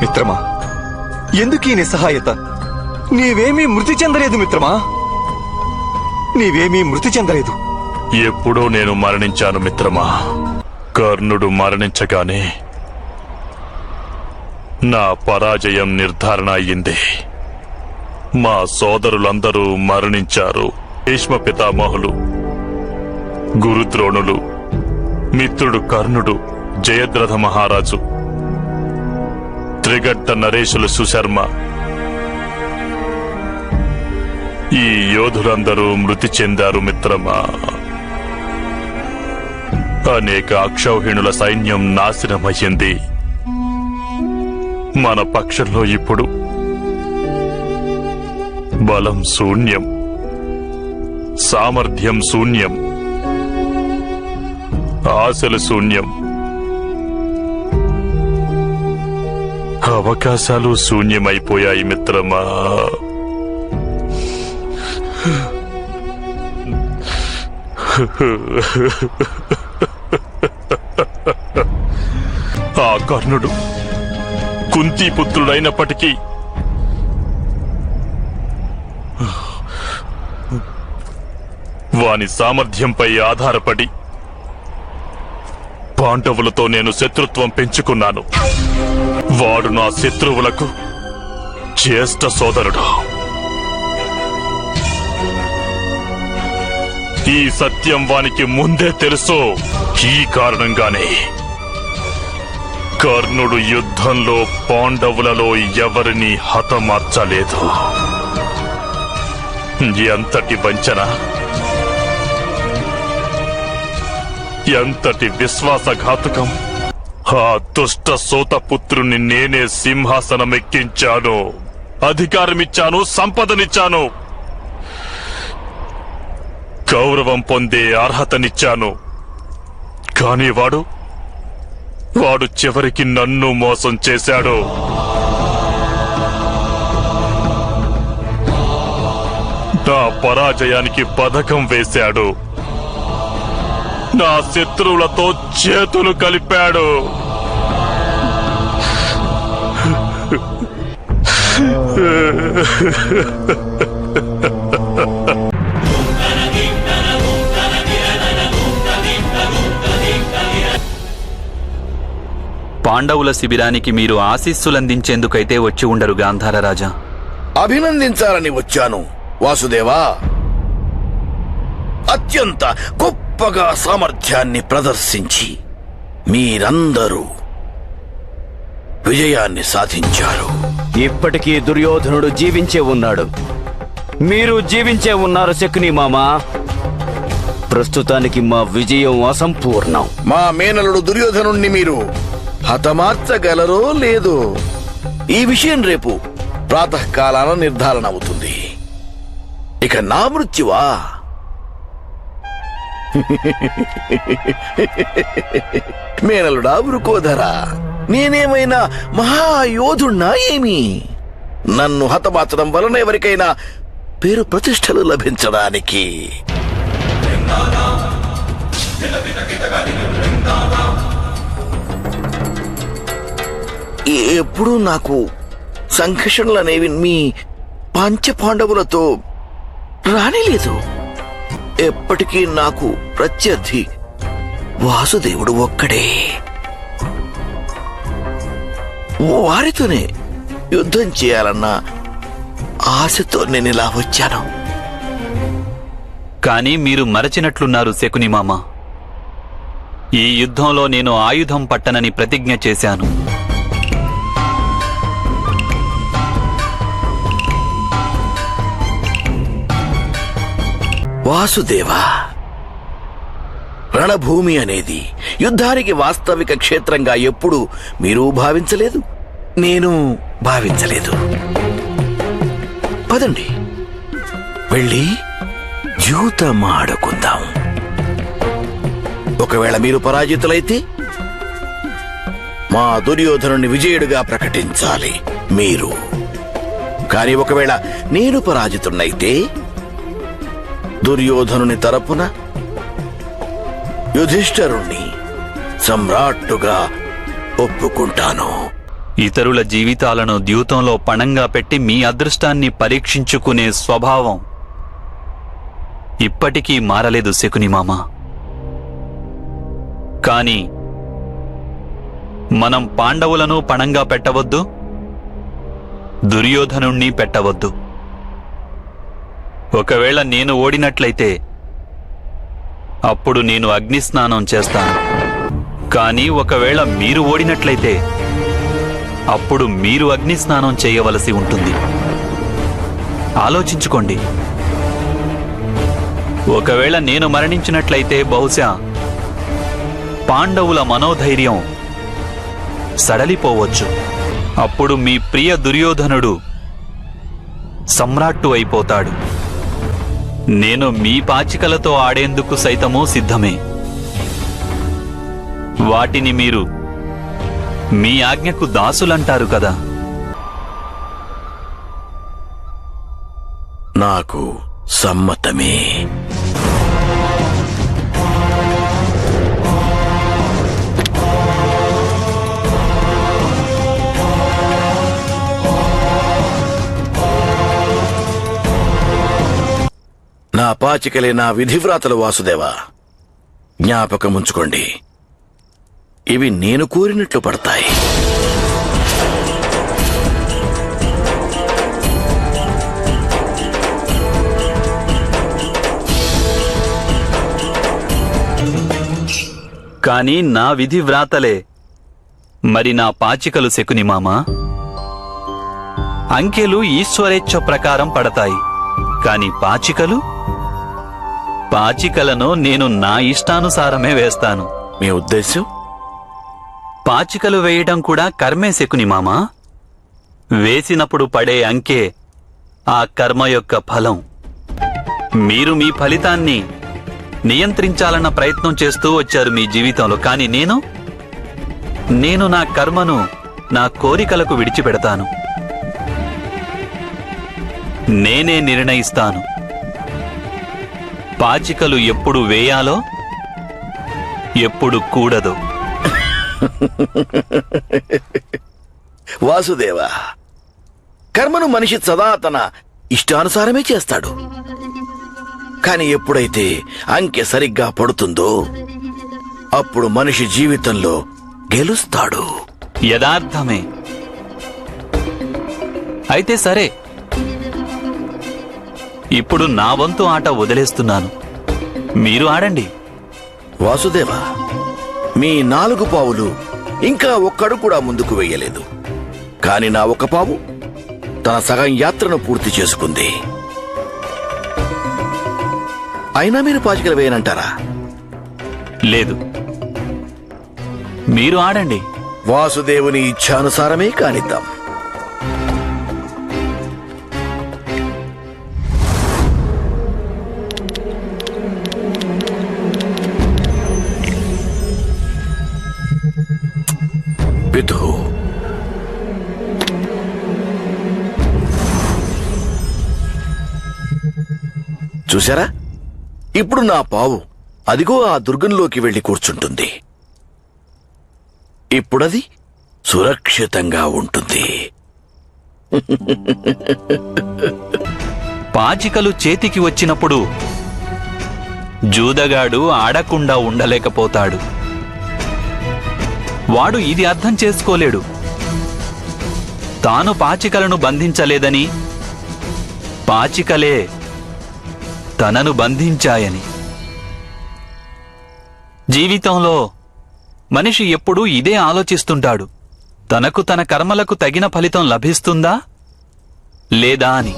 మిత్రమా, ఎందుకీ నిస్సహాయత? నీవేమీ మృతి చెందలేదు మిత్రమా, నీవేమీ మృతి చెందలేదు. ఎప్పుడో నేను మరణించాను మిత్రమా. కర్ణుడు మరణించగానే నా పరాజయం నిర్ధారణ అయ్యింది. మా సోదరులందరూ మరణించారు. భీష్మ పితామహులు, గురుద్రోణులు, మిత్రుడు కర్ణుడు, జయద్రథ మహారాజు, త్రిగట్ట నరేశులు, సుశర్మ, ఈ యోధులందరూ మృతి చెందారు మిత్రమా. అనేక అక్షౌహిణుల సైన్యం నాశనమయ్యింది. మన పక్షంలో ఇప్పుడు బలం శూన్యం, సామర్థ్యం శూన్యం, ఆశలు శూన్యం, అవకాశాలు శూన్యమైపోయాయి మిత్రమా. ఆ కర్ణుడు కుంతీపుత్రుడైనప్పటికీ వాని సామర్థ్యంపై ఆధారపడి పాండవులతో నేను శత్రుత్వం పెంచుకున్నాను. వాడు నా శత్రువులకు జ్యేష్ఠ సోదరుడు. ఈ సత్యం వానికి ముందే తెలుసు. ఈ కారణంగానే కర్ణుడు యుద్ధంలో పాండవులలో ఎవరిని హతమార్చలేదు. ఎంతటి వంచన, ఎంతటి విశ్వాసఘాతుకం! ఆ దుష్ట సోతపుత్రుని నేనే సింహాసనమెక్కించాను, అధికారమిచ్చాను, సంపదనిచ్చాను, గౌరవం పొందే అర్హతనిచ్చాను. కాని వాడు చివరికి నన్ను మోసం చేశాడు. నా పరాజయానికి పథకం వేశాడు. నా శత్రువులతో చేతులు కలిపాడు. పాండవుల శిబిరానికి మీరు ఆశీస్సులందించేందుకైతే వచ్చి ఉండరు గాంధార రాజా. అభినందించాలని వచ్చాను వాసుదేవా. అత్యంత గొప్పగా సామర్థ్యాన్ని ప్రదర్శించి మీరందరూ విజయాన్ని సాధించారు. ఇప్పటికీ దుర్యోధనుడు జీవించే ఉన్నాడు, మీరు జీవించే ఉన్నారు శకుని మామా. ప్రస్తుతానికి మా విజయం అసంపూర్ణం. మా మేనలుడు దుర్యోధనుణ్ణి మీరు హతమార్చగలరో లేదో ఈ విషయం రేపు ప్రాతకాలాన నిర్ధారణ అవుతుంది. ఇక నా మృత్యువా? మేనలుడా వృకోధరా, నేనేమైనా మహాయోధుణ్ణా ఏమి? నన్ను హతమార్చడం వలన ఎవరికైనా పేరు ప్రతిష్టలు లభించడానికి ఎప్పుడూ నాకు సంఘర్షణలనేవి మీ పంచపాండవులతో రానేలేదు. ఎప్పటికీ నాకు ప్రత్యర్థి వాసుదేవుడు ఒక్కడే. వారితోనే యుద్ధం చేయాలన్న ఆశతో నేను ఇలా వచ్చాను. కానీ మీరు మరచినట్లున్నారు శకుని మామ. ఈ యుద్ధంలో నేను ఆయుధం పట్టనని ప్రతిజ్ఞ చేశాను. వాసుదేవా, రణభూమి అనేది యుద్ధానికి వాస్తవిక క్షేత్రంగా ఎప్పుడు మీరు భావించలేదు, నేను భావించలేదు. పదండి, వెళ్ళి యూతమాడుకుందాం. ఒకవేళ మీరు పరాజితులైతే మా దుర్యోధనుని విజయుడిగా ప్రకటించాలి మీరు. కాని ఒకవేళ నేను పరాజితున్నైతే దుర్యోధనుని తరపున యుధిష్ఠరుణ్ణి సమ్రాట్టుగా ఒప్పుకుంటాను. ఇతరుల జీవితాలను ద్యూతంలో పణంగా పెట్టి మీ అదృష్టాన్ని పరీక్షించుకునే స్వభావం ఇప్పటికీ మారలేదు శకునిమామ. కాని మనం పాండవులను పణంగా పెట్టవద్దు, దుర్యోధనుణ్ణి పెట్టవద్దు. ఒకవేళ నేను ఓడినట్లయితే అప్పుడు నేను అగ్నిస్నానం చేస్తాను. కానీ ఒకవేళ మీరు ఓడినట్లయితే అప్పుడు మీరు అగ్నిస్నానం చేయవలసి ఉంటుంది. ఆలోచించుకోండి. ఒకవేళ నేను మరణించినట్లయితే బహుశా పాండవుల మనోధైర్యం సడలిపోవచ్చు. అప్పుడు మీ ప్రియ దుర్యోధనుడు సమ్రాట్టు అయిపోతాడు. నేను మీ పాచికలతో ఆడేందుకు సైతమూ సిద్ధమే. వాటిని మీరు మీ ఆజ్ఞకు దాసులంటారు కదా. నాకు సమ్మతమే. నా పాచికలే నా విధివ్రాతలు వాసుదేవా. జ్ఞాపకముంచుకోండి, ఇవి నేను కోరినట్లు పడతాయి. కాని నా విధి వ్రాతలే మరి నా పాచికలు శకునిమామ. అంకెలు ఈశ్వరేచ్ఛ ప్రకారం పడతాయి. కాని పాచికలను నేను నా ఇష్టానుసారమే వేస్తాను. మీ ఉద్దేశ్యం? పాచికలు వేయడం కూడా కర్మే శకునిమామ. వేసినప్పుడు పడే అంకే ఆ కర్మ యొక్క ఫలం. మీరు మీ ఫలితాన్ని నియంత్రించాలన్న ప్రయత్నం చేస్తూ వచ్చారు మీ జీవితంలో. కాని నేను నా కర్మను నా కోరికలకు విడిచిపెడతాను. నేనే నిర్ణయిస్తాను పాచికలు ఎప్పుడు వేయాలో, ఎప్పుడు కూడదో. వాసుదేవా, కర్మను మనిషి సదా తన ఇష్టానుసారమే చేస్తాడు. కాని ఎప్పుడైతే అంకె సరిగ్గా పడుతుందో అప్పుడు మనిషి జీవితంలో గెలుస్తాడు. యథార్థమే. అయితే సరే, ఇప్పుడు నా వంతు ఆట వదిలేస్తున్నాను. మీరు ఆడండి. వాసుదేవా, మీ 4 పావులు ఇంకా ఒక్కడు కూడా ముందుకు వెయ్యలేదు. కాని నా 1 పావు తన సగం యాత్రను పూర్తి చేసుకుంది. అయినా మీరు పాచికలు వేయనంటారా? లేదు, మీరు ఆడండి. వాసుదేవుని ఇచ్ఛానుసారమే కానిద్దాం. పితు, చూశారా? ఇప్పుడు నా పావు అదిగో ఆ దుర్గంలోకి వెళ్లి కూర్చుంటుంది. ఇప్పుడది సురక్షితంగా ఉంటుంది. పాచికలు చేతికి వచ్చినప్పుడు జూదగాడు ఆడకుండా ఉండలేకపోతాడు. వాడు ఇది అర్థం చేసుకోలేడు. తాను పాచికలను బంధించలేదని, పాచికలే తనను బంధించాయని. జీవితంలో మనిషి ఎప్పుడూ ఇదే ఆలోచిస్తుంటాడు. తనకు తన కర్మలకు తగిన ఫలితం లభిస్తుందా లేదా అని.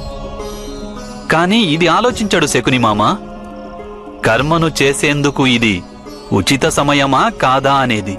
కాని ఇది ఆలోచించడు శకునిమామ. కర్మను చేసేందుకు ఇది ఉచిత సమయమా కాదా అనేది.